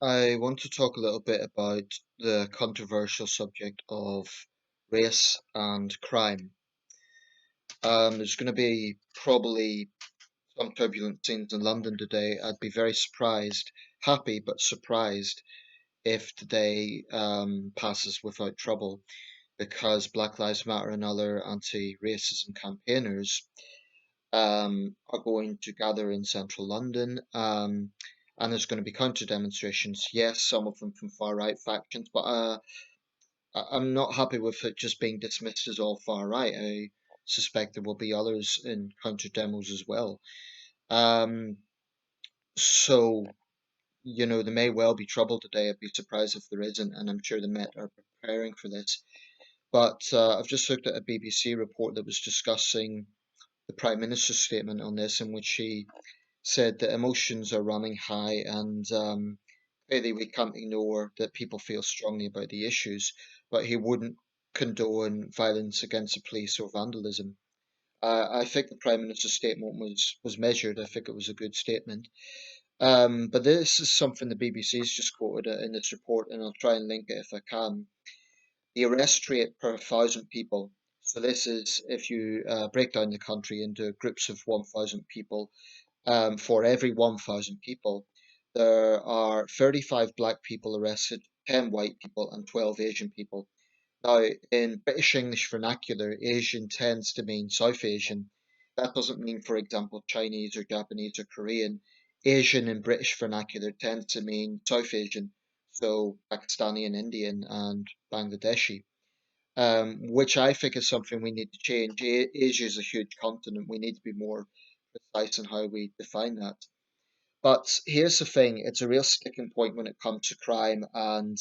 I want to talk a little bit about the controversial subject of race and crime. There's going to be probably some turbulent scenes in London today. I'd be very surprised, happy but surprised, if today passes without trouble because Black Lives Matter and other anti-racism campaigners are going to gather in central London. And there's going to be counter demonstrations. Yes, some of them from far right factions, but I'm not happy with it just being dismissed as all far right. I suspect there will be others in counter demos as well. Um, so, there may well be trouble today. I'd be surprised if there isn't, and I'm sure the Met are preparing for this. But I've just looked at a BBC report that was discussing the Prime Minister's statement on this, in which he said that emotions are running high and clearly we can't ignore that people feel strongly about the issues, but he wouldn't condone violence against the police or vandalism. I think the Prime Minister's statement was measured. I think it was a good statement. But this is something the BBC's just quoted in this report, and I'll try and link it if I can. The arrest rate per 1,000 people. So this is if you break down the country into groups of 1,000 people, for every 1,000 people, there are 35 black people arrested, 10 white people, and 12 Asian people. Now, in British English vernacular, Asian tends to mean South Asian. That doesn't mean, for example, Chinese or Japanese or Korean. Asian in British vernacular tends to mean South Asian, so Pakistani and Indian and Bangladeshi, which I think is something we need to change. Asia is a huge continent. We need to be more precise in how we define that. But here's the thing: it's a real sticking point when it comes to crime and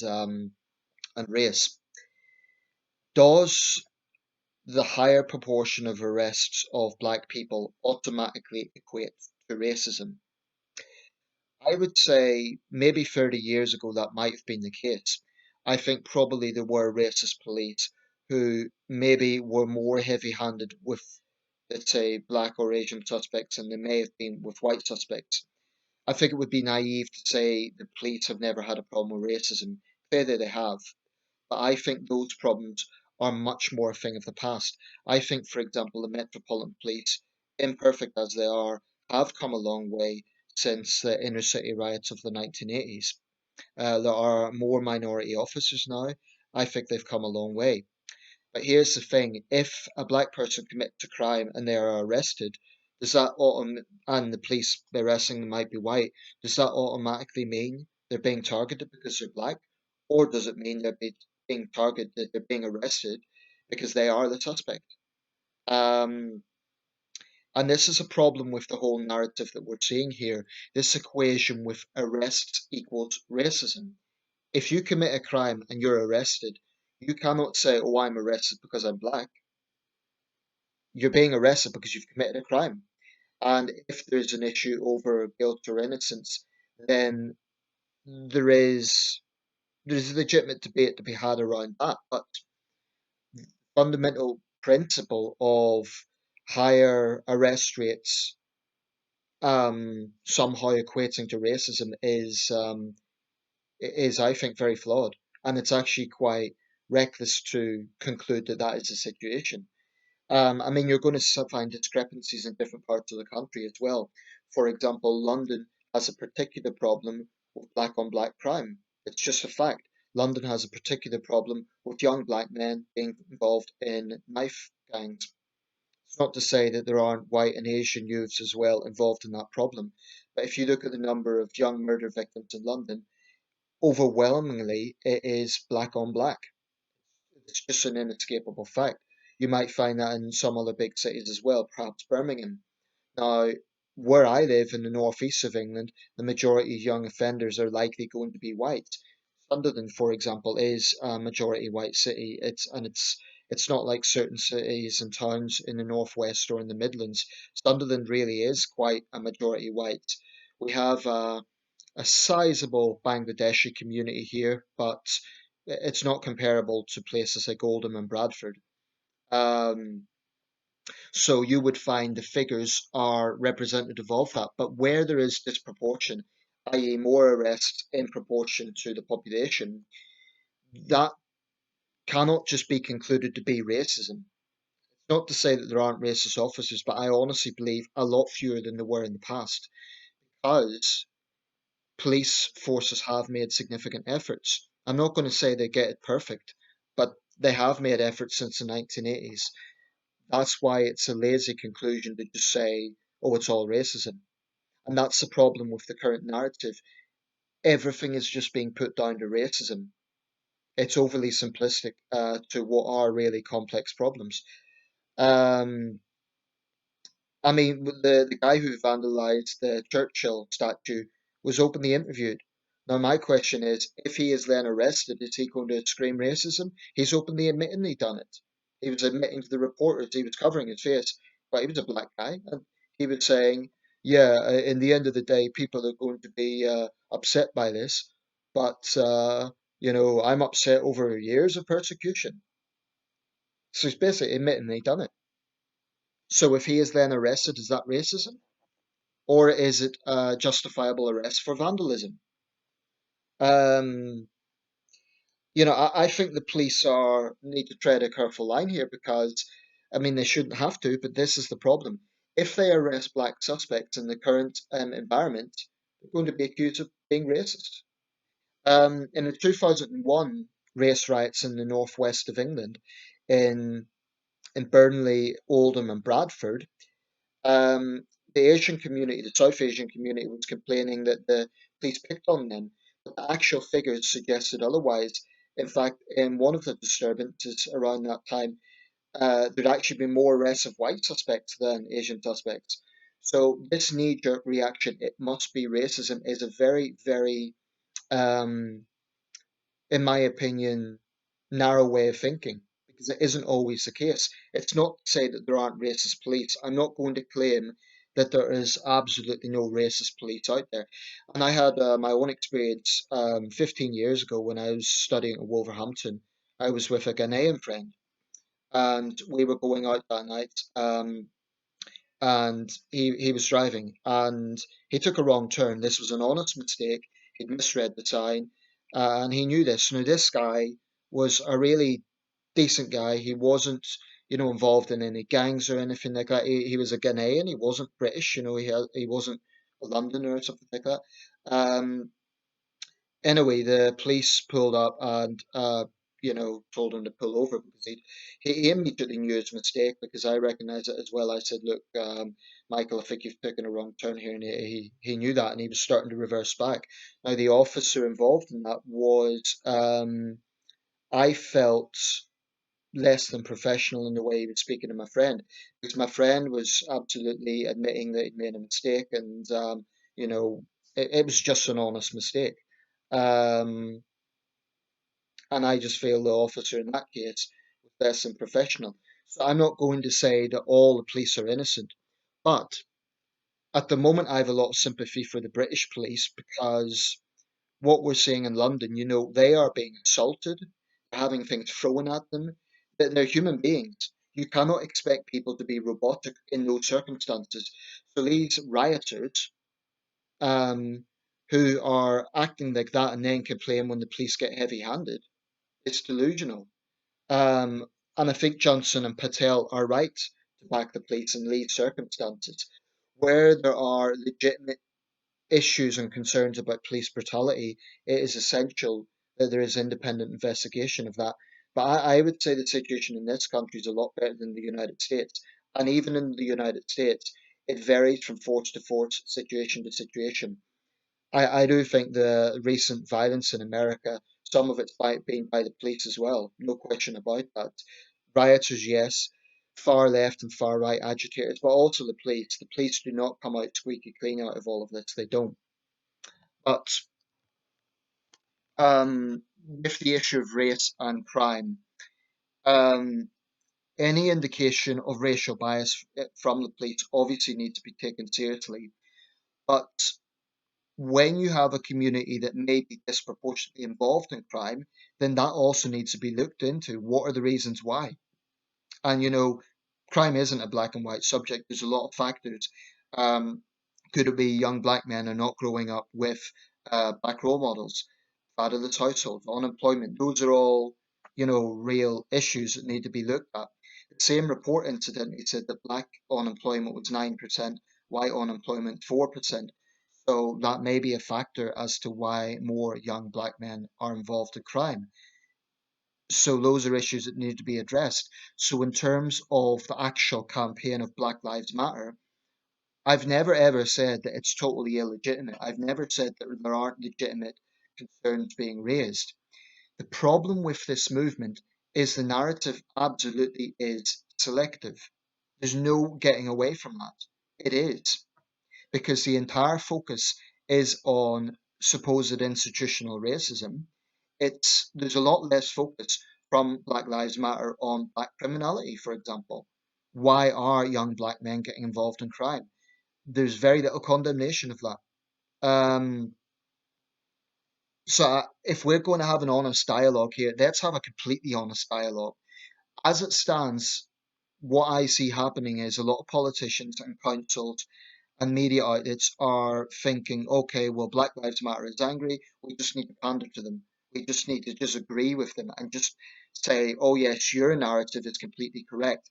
race. Does the higher proportion of arrests of black people automatically equate to racism? I would say maybe 30 years ago that might have been the case. I think probably there were racist police who maybe were more heavy-handed with, let's say, black or Asian suspects than they may have been with white suspects. I think it would be naive to say the police have never had a problem with racism. Clearly they have, but I think those problems are much more a thing of the past. I think, for example, the Metropolitan Police, imperfect as they are, have come a long way since the inner city riots of the 1980s. There are more minority officers now. I think they've come a long way. But here's the thing: if a black person commits a crime and they are arrested, does that and the police arresting them might be white, does that automatically mean they're being targeted because they're black? Or does it mean being targeted, they're being arrested because they are the suspect? Um, and this is a problem with the whole narrative that we're seeing here. This equation with arrests equals racism. If you commit a crime and you're arrested, you cannot say, "Oh, I'm arrested because I'm black." You're being arrested because you've committed a crime. And if there's an issue over guilt or innocence, then there is there's a legitimate debate to be had around that. But fundamental principle of higher arrest rates somehow equating to racism is I think very flawed, and it's actually quite reckless to conclude that that is the situation. I mean, you're going to find discrepancies in different parts of the country as well. For example, London has a particular problem with black on black crime. It's just a fact. London has a particular problem with young black men being involved in knife gangs. It's not to say that there aren't white and Asian youths as well involved in that problem. But if you look at the number of young murder victims in London, overwhelmingly it is black on black. It's just an inescapable fact. You might find that in some other big cities as well, perhaps Birmingham. Now, where I live in the northeast of England, the majority of young offenders are likely going to be white. Sunderland, for example, is a majority white city. It's not like certain cities and towns in the northwest or in the Midlands. Sunderland really is quite a majority white. We have a sizable Bangladeshi community here, but it's not comparable to places like Oldham and Bradford. Um, so you would find the figures are representative of that. But where there is disproportion, i.e., more arrests in proportion to the population, that cannot just be concluded to be racism. Not to say that there aren't racist officers, but I honestly believe a lot fewer than there were in the past, because police forces have made significant efforts. I'm not going to say they get it perfect, but they have made efforts since the 1980s. That's why it's a lazy conclusion to just say, oh, it's all racism. And that's the problem with the current narrative. Everything is just being put down to racism. It's overly simplistic to what are really complex problems. Um, I mean, the guy who vandalized the Churchill statue was openly interviewed. Now, my question is, if he is then arrested, is he going to scream racism? He's openly admitting he done it. He was admitting to the reporters he was covering his face, but he was a black guy, and he was saying, "Yeah, in the end of the day, people are going to be upset by this, but I'm upset over years of persecution." So he's basically admitting he done it. So if he is then arrested, is that racism? Or is it a justifiable arrest for vandalism? Um, I think the police are need to tread a careful line here because, I mean, they shouldn't have to, but this is the problem. If they arrest black suspects in the current environment, they're going to be accused of being racist. In the 2001 race riots in the northwest of England, in Burnley, Oldham, and Bradford, Um, the Asian community, the South Asian community, was complaining that the police picked on them, but the actual figures suggested otherwise. In fact, in one of the disturbances around that time, there'd actually been more arrests of white suspects than Asian suspects. So this knee-jerk reaction, it must be racism, is a very, very um, in my opinion, narrow way of thinking because it isn't always the case. It's not to say that there aren't racist police. I'm not going to claim that there is absolutely no racist police out there. And I had my own experience 15 years ago when I was studying at Wolverhampton. I was with a Ghanaian friend and we were going out that night. And he was driving and he took a wrong turn. This was an honest mistake. He'd misread the sign and he knew this. Now, this guy was a really decent guy. He wasn't, involved in any gangs or anything like that. He was a Ghanaian. He wasn't British. He wasn't a Londoner or something like that. Um, Anyway, the police pulled up and told him to pull over because he immediately knew his mistake because I recognized it as well. I said, "Look, Michael, I think you've taken a wrong turn here," and he knew that, and he was starting to reverse back. Now, the officer involved in that was, I felt, less than professional in the way he was speaking to my friend because my friend was absolutely admitting that he'd made a mistake, and you know, it was just an honest mistake. Um, and I just feel the officer in that case was less than professional. So I'm not going to say that all the police are innocent, but at the moment I have a lot of sympathy for the British police because what we're seeing in London, they are being assaulted, having things thrown at them. They're human beings. You cannot expect people to be robotic in those circumstances. So these rioters, um, who are acting like that and then complain when the police get heavy-handed, it's delusional. Um, and I think Johnson and Patel are right to back the police in these circumstances. Where there are legitimate issues and concerns about police brutality, it is essential that there is independent investigation of that. But I would say the situation in this country is a lot better than the United States. And even in the United States, it varies from force to force, situation to situation. I do think the recent violence in America, some of it's being by the police as well, no question about that. Rioters, yes, far left and far right agitators, but also the police. The police do not come out squeaky clean out of all of this. They don't. But with the issue of race and crime, um, any indication of racial bias from the police obviously needs to be taken seriously. But when you have a community that may be disproportionately involved in crime, then that also needs to be looked into. What are the reasons why? And crime isn't a black and white subject. There's a lot of factors. Um, Could it be young black men are not growing up with black role models, fatherless households, unemployment? Those are all, real issues that need to be looked at. The same report incidentally said that black unemployment was 9%, white unemployment 4%. So that may be a factor as to why more young black men are involved in crime. So those are issues that need to be addressed. So in terms of the actual campaign of Black Lives Matter, I've never ever said that it's totally illegitimate. I've never said that there aren't legitimate concerns being raised. The problem with this movement is the narrative absolutely is selective. There's no getting away from that. It is, because the entire focus is on supposed institutional racism. There's a lot less focus from Black Lives Matter on black criminality, for example. Why are young black men getting involved in crime? There's very little condemnation of that. Um, so if we're going to have an honest dialogue here, let's have a completely honest dialogue. As it stands, what I see happening is a lot of politicians and councils and media outlets are thinking, okay, well, Black Lives Matter is angry. We just need to pander to them. We just need to disagree with them and just say, oh, yes, your narrative is completely correct.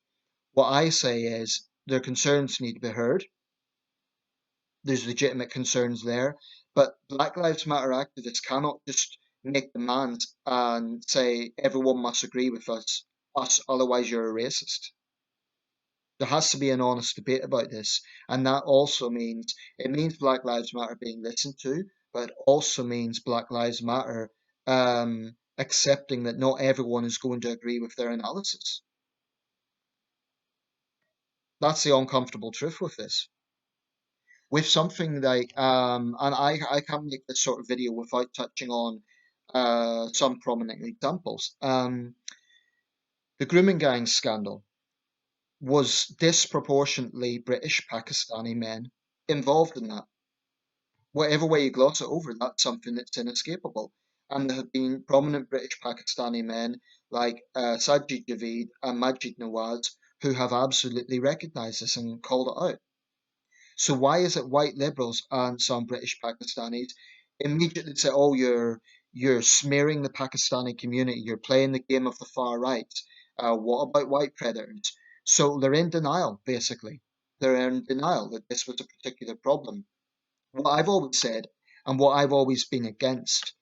What I say is their concerns need to be heard. There's legitimate concerns there. But Black Lives Matter activists cannot just make demands and say everyone must agree with us, otherwise you're a racist. There has to be an honest debate about this, and that also means it means Black Lives Matter being listened to, but it also means Black Lives Matter accepting that not everyone is going to agree with their analysis. That's the uncomfortable truth with this. With something like, and I can't make this sort of video without touching on some prominent examples. The grooming gang scandal was disproportionately British Pakistani men involved in that. Whatever way you gloss it over, that's something that's inescapable. And there have been prominent British Pakistani men like Sajid Javid and Majid Nawaz who have absolutely recognised this and called it out. So why is it white liberals and some British Pakistanis immediately say, "Oh, you're smearing the Pakistani community. You're playing the game of the far right. What about white predators?" So they're in denial, basically. They're in denial that this was a particular problem. What I've always said and what I've always been against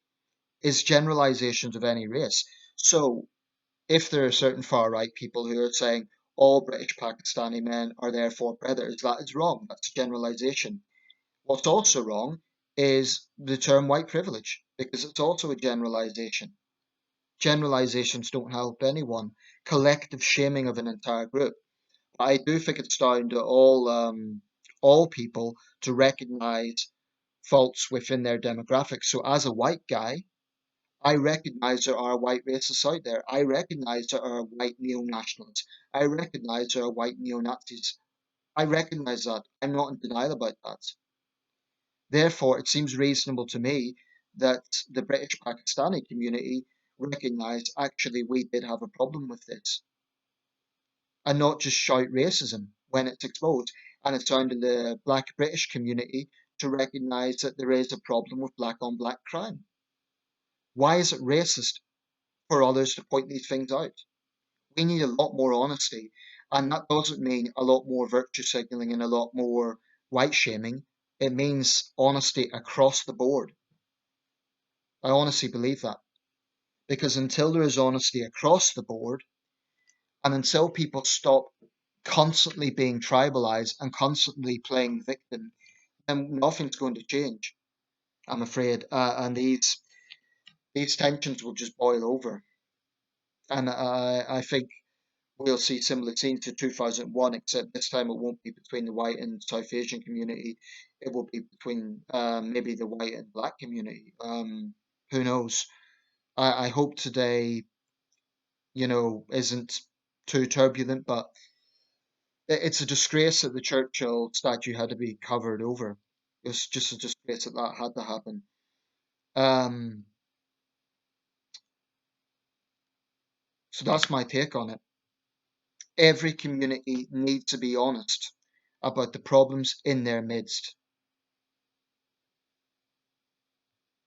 is generalizations of any race. So if there are certain far right people who are saying all British Pakistani men are therefore predators, that is wrong. That's a generalization. What's also wrong is the term white privilege, because it's also a generalization. Generalizations don't help anyone. Collective shaming of an entire group. I do think it's down to all people to recognize faults within their demographics. So as a white guy, I recognize there are white racists out there. I recognize there are white neo-nationalists. I recognize there are white neo-Nazis. I recognize that. I'm not in denial about that. Therefore, it seems reasonable to me that the British Pakistani community recognize actually we did have a problem with this and not just shout racism when it's exposed. And it's down to the black British community to recognize that there is a problem with black on black crime. Why is it racist for others to point these things out? We need a lot more honesty. And that doesn't mean a lot more virtue signaling and a lot more white shaming. It means honesty across the board. I honestly believe that. Because until there is honesty across the board, and until people stop constantly being tribalized and constantly playing victim, then nothing's going to change, I'm afraid. And these tensions will just boil over. And I think we'll see similar scenes to 2001, except this time it won't be between the white and South Asian community. It will be between maybe the white and black community. Who knows? I hope today, isn't too turbulent, but it's a disgrace that the Churchill statue had to be covered over. It's just a disgrace that that had to happen. Um, so that's my take on it. Every community needs to be honest about the problems in their midst.